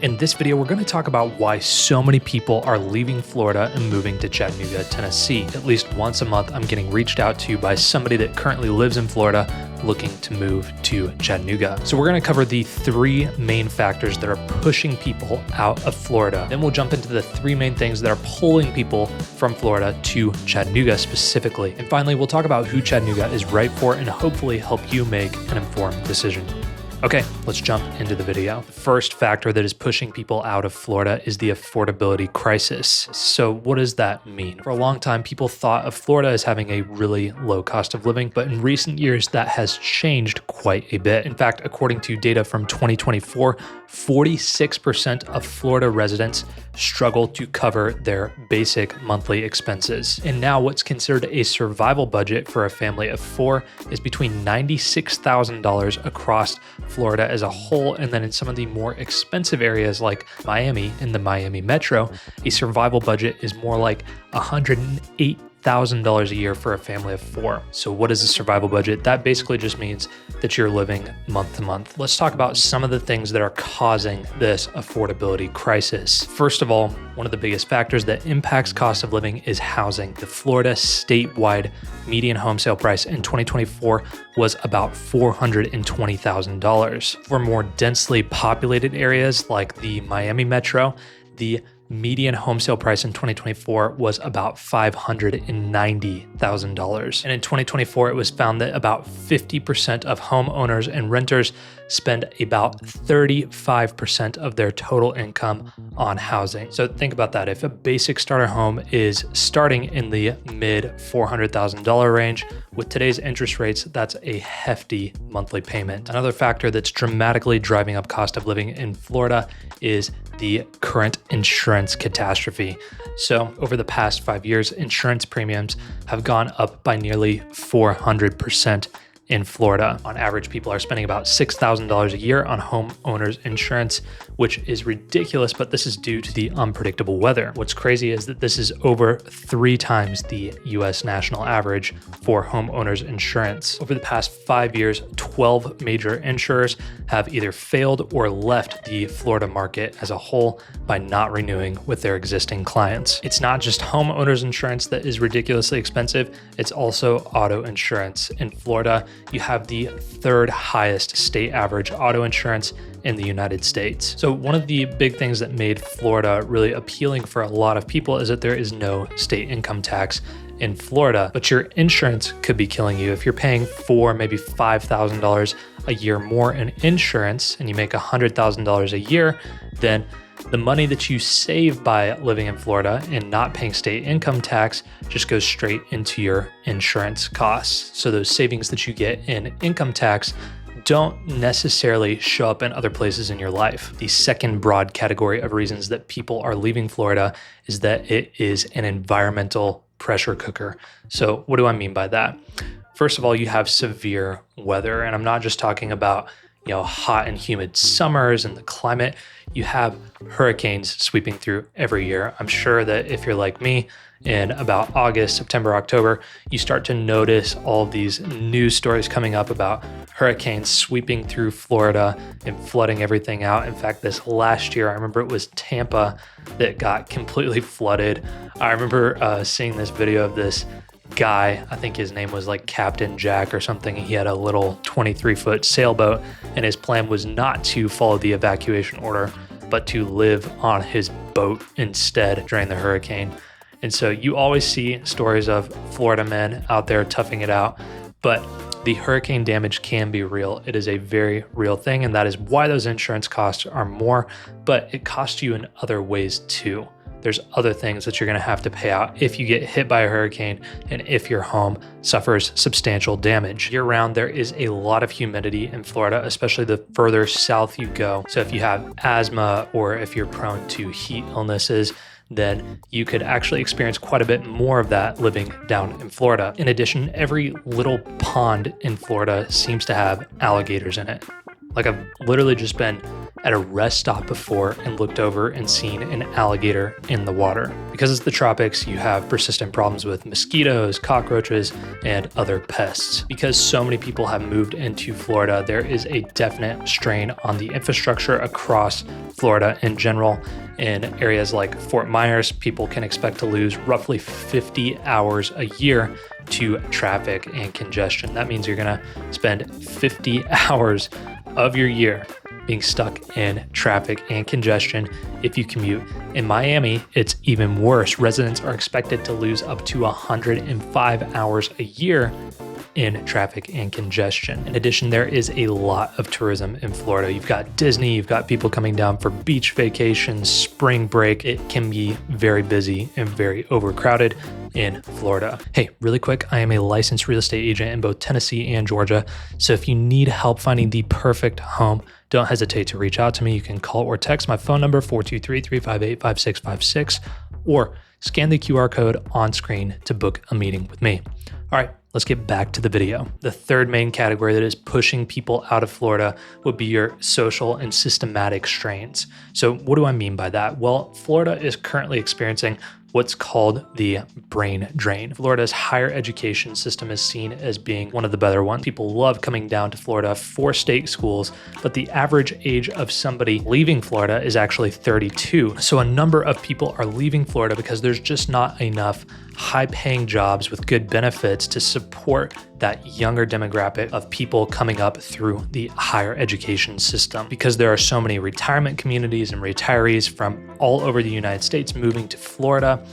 In this video, we're going to talk about why so many people are leaving Florida and moving to Chattanooga, Tennessee. At least once a month, I'm getting reached out to by somebody that currently lives in Florida looking to move to Chattanooga. So we're going to cover the three main factors that are pushing people out of Florida. Then we'll jump into the three main things that are pulling people from Florida to Chattanooga specifically. And finally, we'll talk about who Chattanooga is right for and hopefully help you make an informed decision. Okay, let's jump into the video. The first factor that is pushing people out of Florida is the affordability crisis. So what does that mean? For a long time, people thought of Florida as having a really low cost of living, but in recent years, that has changed quite a bit. In fact, according to data from 2024, 46% of Florida residents struggle to cover their basic monthly expenses. And now what's considered a survival budget for a family of four is between $96,000 across Florida as a whole. And then in some of the more expensive areas like Miami and the Miami Metro, a survival budget is more like $108,000 a year for a family of four. So what is a survival budget? That basically just means that you're living month to month. Let's talk about some of the things that are causing this affordability crisis. First of all, one of the biggest factors that impacts cost of living is housing. The Florida statewide median home sale price in 2024 was about $420,000. For more densely populated areas like the Miami Metro, the median home sale price in 2024 was about $590,000. And in 2024, it was found that about 50% of homeowners and renters spend about 35% of their total income on housing. So think about that. If a basic starter home is starting in the mid $400,000 range, with today's interest rates, that's a hefty monthly payment. Another factor that's dramatically driving up cost of living in Florida is the current insurance catastrophe. So over the past 5 years, insurance premiums have gone up by nearly 400% in Florida. On average, people are spending about $6,000 a year on homeowners insurance, which is ridiculous, but this is due to the unpredictable weather. What's crazy is that this is over 3 times the US national average for homeowners insurance. Over the past 5 years, 12 major insurers have either failed or left the Florida market as a whole by not renewing with their existing clients. It's not just homeowners insurance that is ridiculously expensive, it's also auto insurance. In Florida, you have the third highest state average auto insurance in the United States. So one of the big things that made Florida really appealing for a lot of people is that there is no state income tax in Florida, but your insurance could be killing you. If you're paying $4,000, maybe $5,000 a year more in insurance and you make $100,000 a year, then the money that you save by living in Florida and not paying state income tax just goes straight into your insurance costs. So those savings that you get in income tax don't necessarily show up in other places in your life. The second broad category of reasons that people are leaving Florida is that it is an environmental pressure cooker. So what do I mean by that? First of all, you have severe weather, and I'm not just talking about hot and humid summers and the climate. You have hurricanes sweeping through every year. I'm sure that if you're like me, in about August, September, October, you start to notice all of these news stories coming up about hurricanes sweeping through Florida and flooding everything out. In fact, this last year, I remember it was Tampa that got completely flooded. I remember seeing this video of this guy, I think his name was like Captain Jack or something. He had a little 23-foot sailboat, and his plan was not to follow the evacuation order, but to live on his boat instead during the hurricane. And so you always see stories of Florida men out there toughing it out, but the hurricane damage can be real. It is a very real thing, and that is why those insurance costs are more, but it costs you in other ways too. There's other things that you're going to have to pay out if you get hit by a hurricane and if your home suffers substantial damage. Year-round, there is a lot of humidity in Florida, especially the further south you go. So if you have asthma or if you're prone to heat illnesses, then you could actually experience quite a bit more of that living down in Florida. In addition, every little pond in Florida seems to have alligators in it. Like I've literally just been at a rest stop before and looked over and seen an alligator in the water. Because it's the tropics, you have persistent problems with mosquitoes, cockroaches, and other pests. Because so many people have moved into Florida, there is a definite strain on the infrastructure across Florida in general. In areas like Fort Myers, people can expect to lose roughly 50 hours a year to traffic and congestion. That means you're gonna spend 50 hours of your year being stuck in traffic and congestion if you commute. In Miami, it's even worse. Residents are expected to lose up to 105 hours a year in traffic and congestion. In addition, there is a lot of tourism in Florida. You've got Disney, you've got people coming down for beach vacations, spring break. It can be very busy and very overcrowded in Florida. Hey, really quick, I am a licensed real estate agent in both Tennessee and Georgia. So if you need help finding the perfect home, don't hesitate to reach out to me. You can call or text my phone number, 423-358-5656, or scan the QR code on screen to book a meeting with me. All right, let's get back to the video. The third main category that is pushing people out of Florida would be your social and systematic strains. So what do I mean by that? Well, Florida is currently experiencing what's called the brain drain. Florida's higher education system is seen as being one of the better ones. People love coming down to Florida for state schools, but the average age of somebody leaving Florida is actually 32. So a number of people are leaving Florida because there's just not enough high-paying jobs with good benefits to support that younger demographic of people coming up through the higher education system. Because there are so many retirement communities and retirees from all over the United States moving to Florida,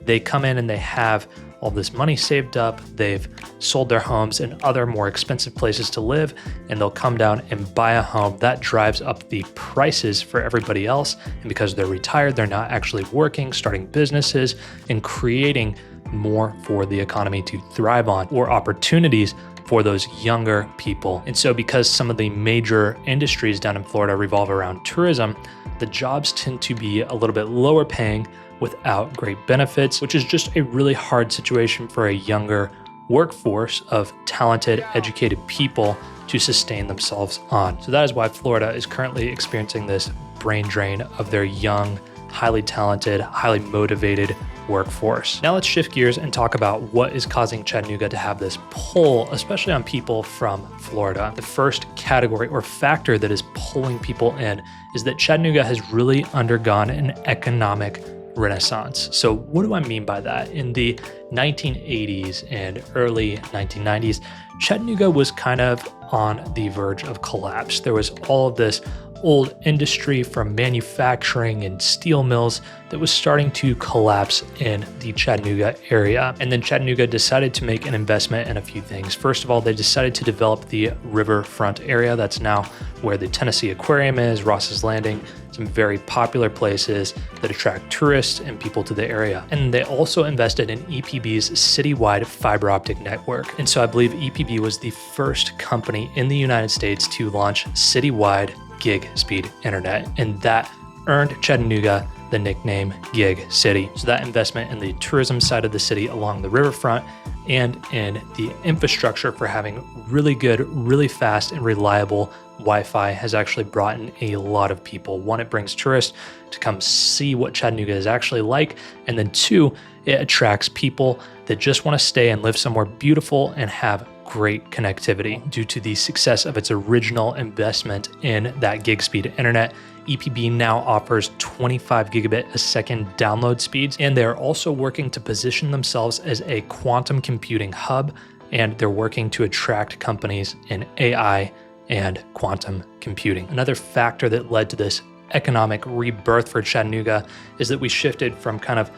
they come in and they have all this money saved up, they've sold their homes in other more expensive places to live, and they'll come down and buy a home. That drives up the prices for everybody else. And because they're retired, they're not actually working, starting businesses, and creating more for the economy to thrive on, or opportunities for those younger people. And so because some of the major industries down in Florida revolve around tourism, the jobs tend to be a little bit lower paying without great benefits, which is just a really hard situation for a younger workforce of talented, educated people to sustain themselves on. So that is why Florida is currently experiencing this brain drain of their young, highly talented, highly motivated workforce. Now let's shift gears and talk about what is causing Chattanooga to have this pull, especially on people from Florida. The first category or factor that is pulling people in is that Chattanooga has really undergone an economic renaissance. So what do I mean by that? In the 1980s and early 1990s, Chattanooga was kind of on the verge of collapse. There was all of this old industry from manufacturing and steel mills that was starting to collapse in the Chattanooga area. And then Chattanooga decided to make an investment in a few things. First of all, they decided to develop the riverfront area. That's now where the Tennessee Aquarium is, Ross's Landing, some very popular places that attract tourists and people to the area. And they also invested in EPB's citywide fiber optic network. And so I believe EPB was the first company in the United States to launch citywide gig speed internet, and that earned Chattanooga the nickname Gig City. So that investment in the tourism side of the city along the riverfront and in the infrastructure for having really good, really fast and reliable Wi-Fi has actually brought in a lot of people. One, it brings tourists to come see what Chattanooga is actually like, and then two, it attracts people that just want to stay and live somewhere beautiful and have great connectivity. Due to the success of its original investment in that gig speed internet, EPB now offers 25 gigabit a second download speeds, and they're also working to position themselves as a quantum computing hub, and they're working to attract companies in AI and quantum computing. Another factor that led to this economic rebirth for Chattanooga is that we shifted from kind of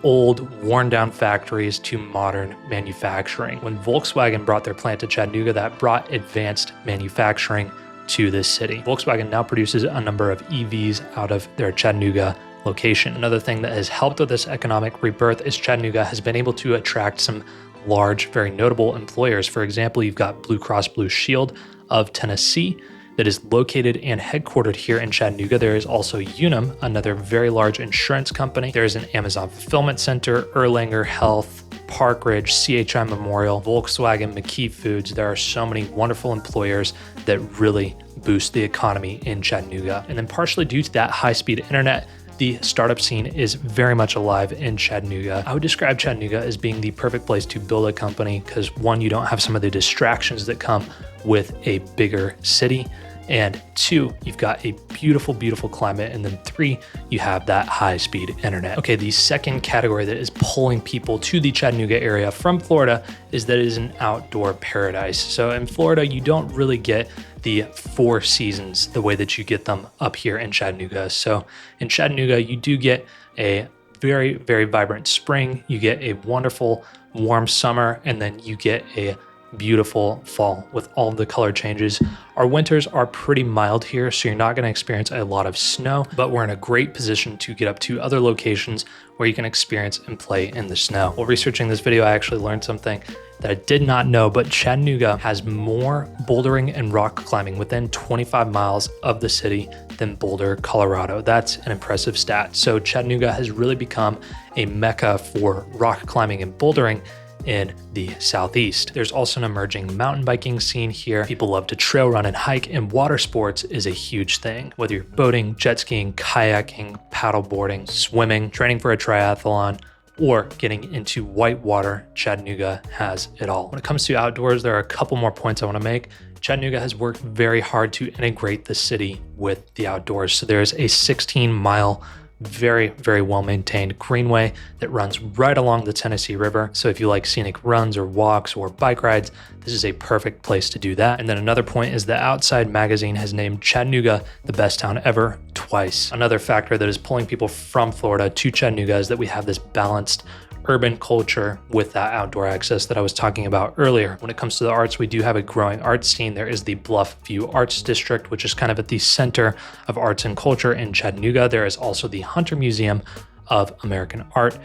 old, worn-down factories to modern manufacturing. When Volkswagen brought their plant to Chattanooga, that brought advanced manufacturing to this city. Volkswagen now produces a number of EVs out of their Chattanooga location. Another thing that has helped with this economic rebirth is Chattanooga has been able to attract some large, very notable employers. For example, you've got Blue Cross Blue Shield of Tennessee that is located and headquartered here in Chattanooga. There is also Unum, another very large insurance company. There's an Amazon fulfillment center, Erlanger Health, Park Ridge, CHI Memorial, Volkswagen, McKee Foods. There are so many wonderful employers that really boost the economy in Chattanooga. And then partially due to that high-speed internet, the startup scene is very much alive in Chattanooga. I would describe Chattanooga as being the perfect place to build a company because one, you don't have some of the distractions that come with a bigger city. And two, you've got a beautiful, beautiful climate. And then three, you have that high-speed internet. Okay, the second category that is pulling people to the Chattanooga area from Florida is that it is an outdoor paradise. So in Florida, you don't really get the 4 seasons the way that you get them up here in Chattanooga. So in Chattanooga, you do get a very, very vibrant spring. You get a wonderful, warm summer, and then you get a beautiful fall with all of the color changes. Our winters are pretty mild here, so you're not going to experience a lot of snow, but we're in a great position to get up to other locations where you can experience and play in the snow. While researching this video, I actually learned something that I did not know, but Chattanooga has more bouldering and rock climbing within 25 miles of the city than Boulder, Colorado. That's an impressive stat. So Chattanooga has really become a mecca for rock climbing and bouldering in the southeast. There's also an emerging mountain biking scene here. People love to trail run and hike, and water sports is a huge thing. Whether you're boating, jet skiing, kayaking, paddleboarding, swimming, training for a triathlon, or getting into whitewater, Chattanooga has it all. When it comes to outdoors, there are a couple more points I want to make. Chattanooga has worked very hard to integrate the city with the outdoors. So there's a 16-mile very, very well-maintained greenway that runs right along the Tennessee River. So if you like scenic runs or walks or bike rides, this is a perfect place to do that. And then another point is that Outside Magazine has named Chattanooga the best town ever twice. Another factor that is pulling people from Florida to Chattanooga is that we have this balanced urban culture with that outdoor access that I was talking about earlier. When it comes to the arts, we do have a growing arts scene. There is the Bluff View Arts District, which is kind of at the center of arts and culture in Chattanooga. There is also the Hunter Museum of American Art.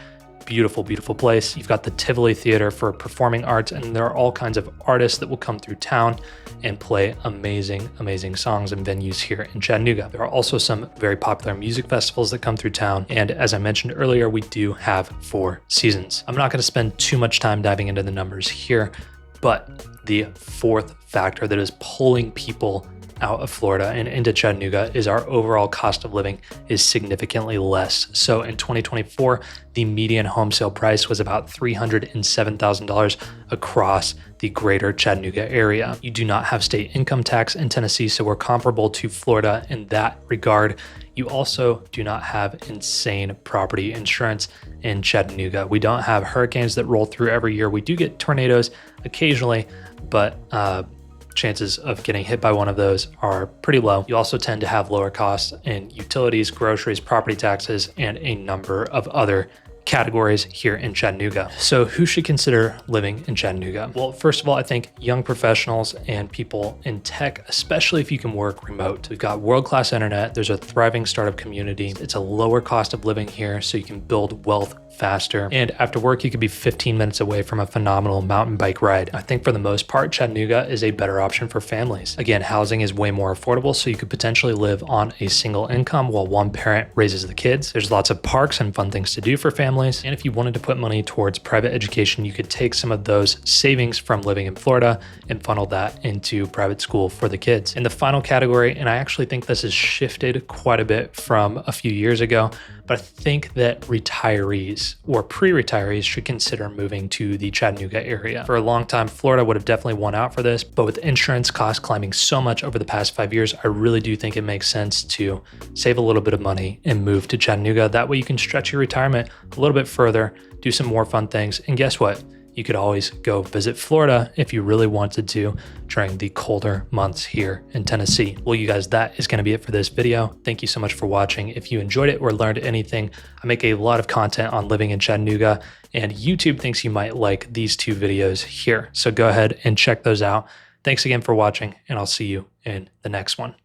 Beautiful, beautiful place. You've got the Tivoli Theater for performing arts, and there are all kinds of artists that will come through town and play amazing, amazing songs and venues here in Chattanooga. There are also some very popular music festivals that come through town. And as I mentioned earlier, we do have 4 seasons. I'm not going to spend too much time diving into the numbers here, but the fourth factor that is pulling people out of Florida and into Chattanooga is our overall cost of living is significantly less. So in 2024, the median home sale price was about $307,000 across the greater Chattanooga area. You do not have state income tax in Tennessee, so we're comparable to Florida in that regard. You also do not have insane property insurance in Chattanooga. We don't have hurricanes that roll through every year. We do get tornadoes occasionally, but chances of getting hit by one of those are pretty low. You also tend to have lower costs in utilities, groceries, property taxes, and a number of other categories here in Chattanooga. So who should consider living in Chattanooga? Well, first of all, I think young professionals and people in tech, especially if you can work remote. We've got world-class internet. There's a thriving startup community. It's a lower cost of living here, so you can build wealth faster. And after work, you could be 15 minutes away from a phenomenal mountain bike ride. I think for the most part, Chattanooga is a better option for families. Again, housing is way more affordable, so you could potentially live on a single income while one parent raises the kids. There's lots of parks and fun things to do for families. And if you wanted to put money towards private education, you could take some of those savings from living in Florida and funnel that into private school for the kids. In the final category, and I actually think this has shifted quite a bit from a few years ago, but I think that retirees or pre-retirees should consider moving to the Chattanooga area. For a long time, Florida would have definitely won out for this, but with insurance costs climbing so much over the past 5 years, I really do think it makes sense to save a little bit of money and move to Chattanooga. That way you can stretch your retirement a little bit further, do some more fun things, and guess what? You could always go visit Florida if you really wanted to during the colder months here in Tennessee. Well, you guys, that is going to be it for this video. Thank you so much for watching. If you enjoyed it or learned anything, I make a lot of content on living in Chattanooga, and YouTube thinks you might like these 2 videos here. So go ahead and check those out. Thanks again for watching, and I'll see you in the next one.